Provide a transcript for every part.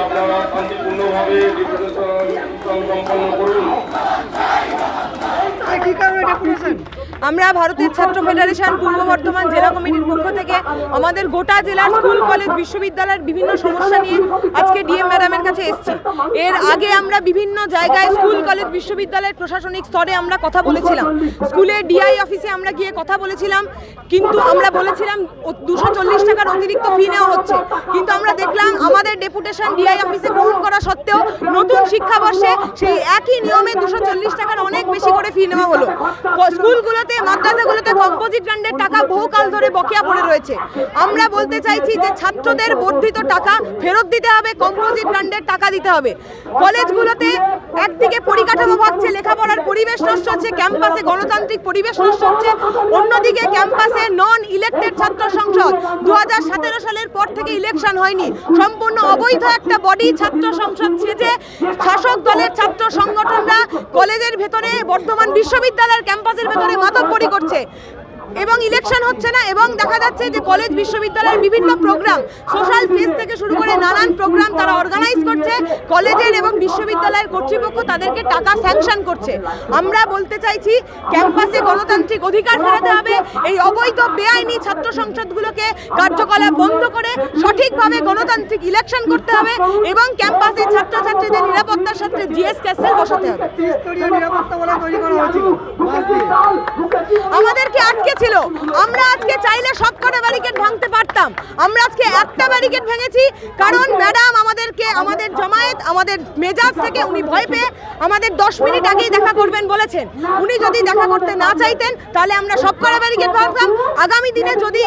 আপনারা শান্তিপূর্ণভাবে সম্পন্ন করুন। আমরা ভারতের ছাত্র ফেডারেশন পূর্ব বর্ধমান জেলা কমিটির পক্ষ থেকে আমাদের গোটা জেলার স্কুল কলেজ বিশ্ববিদ্যালয়ের বিভিন্ন সমস্যা নিয়ে আজকে ডিএম ম্যাডামের কাছে এসেছি। এর আগে আমরা বিভিন্ন জায়গায় স্কুল কলেজ বিশ্ববিদ্যালয়ের প্রশাসনিক স্তরে আমরা কথা বলেছিলাম, স্কুলে ডিআই অফিসে আমরা গিয়ে কথা বলেছিলাম, কিন্তু আমরা বলেছিলাম 240 টাকার অতিরিক্ত ফি নেওয়া হচ্ছে, কিন্তু আমরা দেখলাম আমাদের ডেপুটেশন ডিআই অফিসে গ্রহণ করা সত্ত্বেও নতুন শিক্ষাবর্ষে সেই একই নিয়মে 240 টাকার অনেক বেশি করে ফি নেওয়া হলো। স্কুলগুলোতে মাদ্রাসাগুলোতে কম্পোজিট গ্রান্টের টাকা বহুকাল ধরে বকেয়া পড়ে রয়েছে। আমরা বলতে চাইছি যে ছাত্রদের বর্ধিত টাকা ফেরত দিতে হবে, কম্পোজিট গ্রান্টের টাকা দিতে হবে। কলেজগুলোতে একদিকে পরিকাঠামো ভাগছে, লেখাপড়ার পরিবেশ নষ্ট হচ্ছে, ক্যাম্পাসে গণতান্ত্রিক পরিবেশ নষ্ট হচ্ছে, অন্যদিকে ক্যাম্পাসে নন ইলেক্টেড ছাত্র সংসদ 2017 সালের পর থেকে ইলেকশন হয়নি, সম্পূর্ণ অবৈধ একটা বডি ছাত্র সংসদ সেজে শাসক দলের ছাত্র সংগঠনরা কলেজের ভেতরে বর্ধমান বিশ্ববিদ্যালয়ের ক্যাম্পাসের ভেতরে মাতব্বরি করছে এবং ইলেকশন হচ্ছে না। এবং দেখা যাচ্ছে যে কলেজ বিশ্ববিদ্যালয়ের বিভিন্ন প্রোগ্রাম, সোশ্যাল ফেস থেকে শুরু করে নানান প্রোগ্রাম তারা অর্গানাইজ করছে, কলেজের এবং বিশ্ববিদ্যালয়ের কর্তৃপক্ষ তাদেরকে টাকা স্যাংশন করছে। আমরা বলতে চাইছি ক্যাম্পাসে গণতান্ত্রিক অধিকার ফেরাতে হবে, এই অবৈধ বেআইনি ছাত্র সংসদগুলোকে কার্যকলাপ বন্ধ করে সঠিকভাবে গণতান্ত্রিক ইলেকশন করতে হবে এবং ক্যাম্পাসে ছাত্রছাত্রীদের নিরাপত্তার সাথে জিএস ক্যাসেল বসাতে হবে। আমাদেরকে আটকে ছিল, আমরা আজকে চাইলে সবকটা ব্যারিকেড ভাঙতে পারতাম, আমরা আজকে একটা ব্যারিকেড ভেঙেছি কারণ ম্যাডাম আমাদেরকে, আমাদের জমায়েত, আমাদের মেজাজ থেকে উনি ভয় পেয়ে আমাদের 10 মিনিট আগেই দেখা করবেন বলেছেন। উনি যদি দেখা করতে না চাইতেন তাহলে আমরা সবকটা ব্যারিকেড ভাঙতাম। আগামী দিনে যদি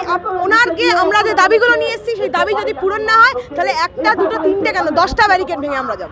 ওনারকে আমরা যে দাবিগুলো নিয়ে এসেছি সেই দাবি যদি পূরণ না হয় তাহলে 1, 2, 3 কেন 10টা ব্যারিকেড ভেঙে আমরা যাব।